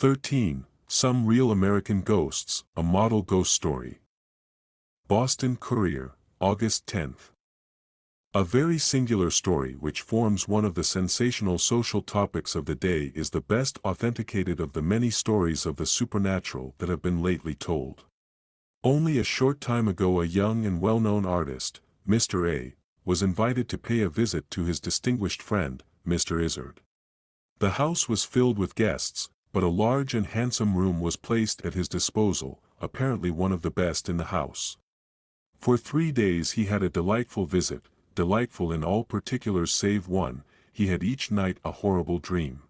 13. Some Real American Ghosts, a Model Ghost Story. Boston Courier, August 10. A very singular story which forms one of the sensational social topics of the day is the best authenticated of the many stories of the supernatural that have been lately told. Only a short time ago a young and well-known artist, Mr. A, was invited to pay a visit to his distinguished friend, Mr. Izzard. The house was filled with guests, but a large and handsome room was placed at his disposal, apparently one of the best in the house. For 3 days he had a delightful visit, delightful in all particulars save one: he had each night a horrible dream.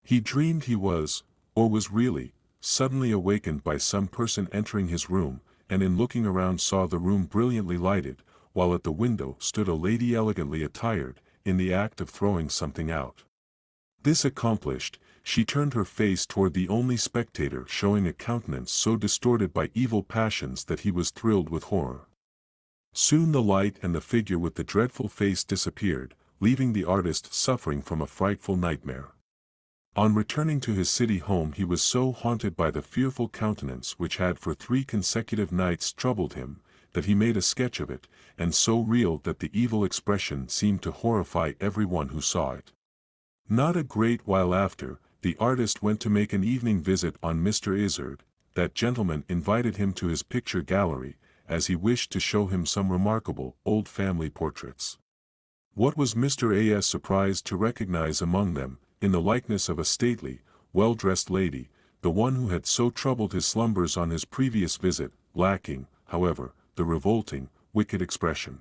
He dreamed he was, or was really, suddenly awakened by some person entering his room, and in looking around saw the room brilliantly lighted, while at the window stood a lady elegantly attired, in the act of throwing something out. This accomplished, she turned her face toward the only spectator, showing a countenance so distorted by evil passions that he was thrilled with horror. Soon the light and the figure with the dreadful face disappeared, leaving the artist suffering from a frightful nightmare. On returning to his city home he was so haunted by the fearful countenance which had for 3 consecutive nights troubled him, that he made a sketch of it, and so real that the evil expression seemed to horrify everyone who saw it. Not a great while after, the artist went to make an evening visit on Mr. Izzard. That gentleman invited him to his picture gallery, as he wished to show him some remarkable old family portraits. What was Mr. A.'s surprise to recognize among them, in the likeness of a stately, well-dressed lady, the one who had so troubled his slumbers on his previous visit, lacking, however, the revolting, wicked expression.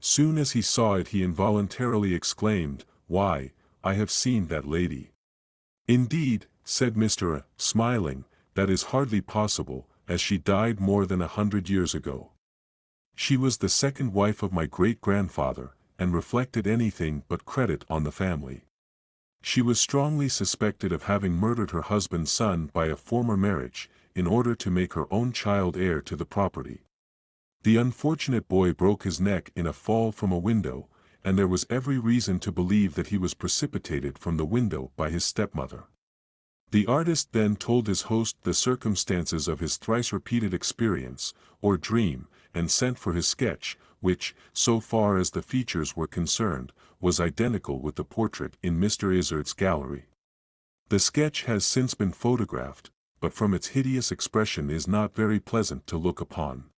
Soon as he saw it he involuntarily exclaimed, "Why, I have seen that lady." "Indeed," said Mr. A, smiling, "that is hardly possible, as she died more than 100 years ago. She was the second wife of my great-grandfather, and reflected anything but credit on the family. She was strongly suspected of having murdered her husband's son by a former marriage, in order to make her own child heir to the property. The unfortunate boy broke his neck in a fall from a window, and there was every reason to believe that he was precipitated from the window by his stepmother." The artist then told his host the circumstances of his thrice-repeated experience, or dream, and sent for his sketch, which, so far as the features were concerned, was identical with the portrait in Mr. Izzard's gallery. The sketch has since been photographed, but from its hideous expression is not very pleasant to look upon.